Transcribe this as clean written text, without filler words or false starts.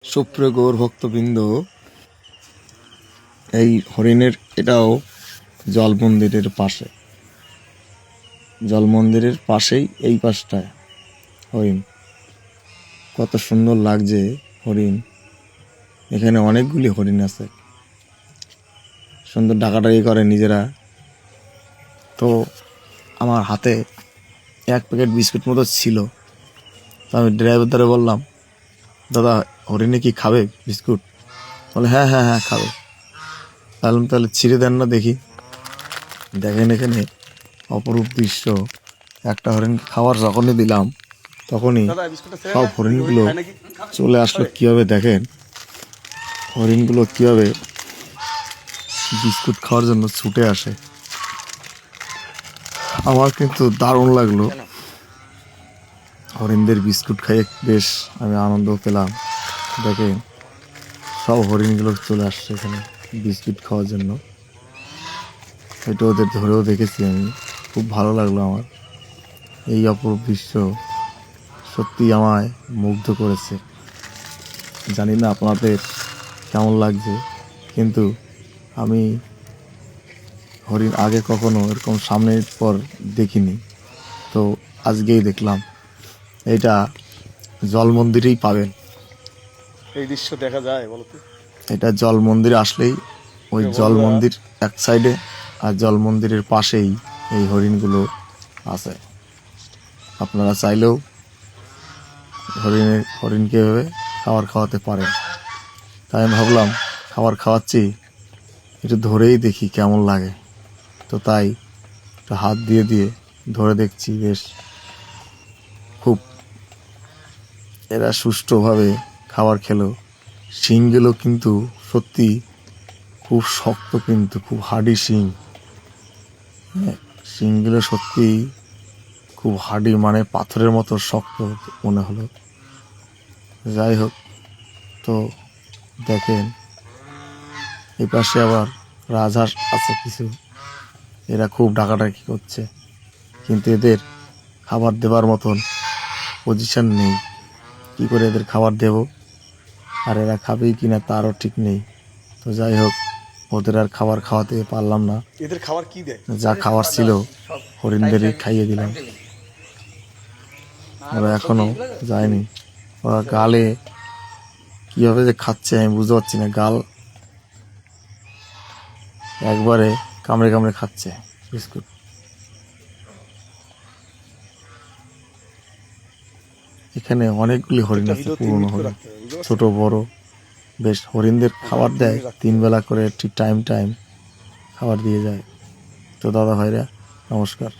সুপ্রিয় গৌর ভক্তবৃন্দ, এই হরিণের এটাও জল মন্দিরের পাশে, জল মন্দিরের পাশেই এই পাশটায় হরিণ। কত সুন্দর লাগছে হরিণ। এখানে অনেকগুলি হরিণ আছে, সুন্দর ডাকাডাকি করে নিজেরা। তো আমার হাতে এক প্যাকেট বিস্কুট মতো ছিল, তো আমি ড্রাইভারদারে বললাম, দাদা হরিণে কি খাবে বিস্কুট? বলে হ্যাঁ হ্যাঁ হ্যাঁ খাবে। তাহলে ছিঁড়ে দেন না দেখি। দেখেন এখানে অপরূপ দৃশ্য। একটা হরিণ খাবার যখনই দিলাম তখনই সব হরিণগুলো চলে আসলো। কীভাবে দেখেন হরিণগুলো কীভাবে বিস্কুট খাওয়ার জন্য ছুটে আসে। আমার কিন্তু দারুণ লাগলো, হরিণদের বিস্কুট খাইয়ে বেশ আমি আনন্দ পেলাম। দেখেন সব হরিণগুলো চলে আসছে এখানে বিস্কুট খাওয়ার জন্য। এটা ওদের ধরেও দেখেছি আমি, খুব ভালো লাগলো আমার। এই অপরূপ দৃশ্য সত্যি আমায় মুগ্ধ করেছে। জানি না আপনাদের কেমন লাগছে, কিন্তু আমি হরিণ আগে কখনো এরকম সামনের পর দেখিনি, তো আজকেই দেখলাম। এটা জল মন্দিরেই পাবেন এই দৃশ্য দেখা যায় বলতো। এটা জল মন্দিরে আসলেই, ওই জল মন্দির এক সাইডে আর জল মন্দিরের পাশেই এই হরিণগুলো আছে। আপনারা চাইলেও হরিণকে এভাবে খাবার খাওয়াতে পারেন। তাই আমি ভাবলাম খাবার খাওয়াচ্ছি, একটু ধরেই দেখি কেমন লাগে। তো তাই একটু হাত দিয়ে দিয়ে ধরে দেখছি, বেশ খুব এরা সুষ্ঠুভাবে খাবার খেলো। শিংগুলো কিন্তু সত্যি খুব শক্ত, কিন্তু খুব হার্ডি শিং। শিংগুলো সত্যি খুব হার্ডি, মানে পাথরের মতো শক্ত মনে হলো। যাই হোক, তো দেখেন এই পাশে আবার রাজহাঁস আছে কিছু, এরা খুব ডাকাডাকি করছে, কিন্তু এদের খাবার দেবার মতন পজিশন নেই। কি করে এদের খাবার দেব, আর এরা খাবেই কিনা তারও ঠিক নেই। তো যাই হোক, ওদের আর খাবার খাওয়াতে পারলাম না। এদের খাবার কি দেয়? যা খাবার ছিল হরিণদেরই খাইয়ে দিলাম। ওরা এখনো যায়নি। ওরা গালে কিভাবে যে খাচ্ছে আমি বুঝতে পারছি না। গাল একবারে কামড়ে কামড়ে খাচ্ছে বিস্কুট। এখানে অনেকগুলি হরিণ আছে, পুরনো হরিণ, ছোট বড়। বেশ হরিণদের খাবার দেয় 3 বেলা করে, ঠিক টাইম খাবার দিয়ে যায়। তো দাদা ভাইরা নমস্কার।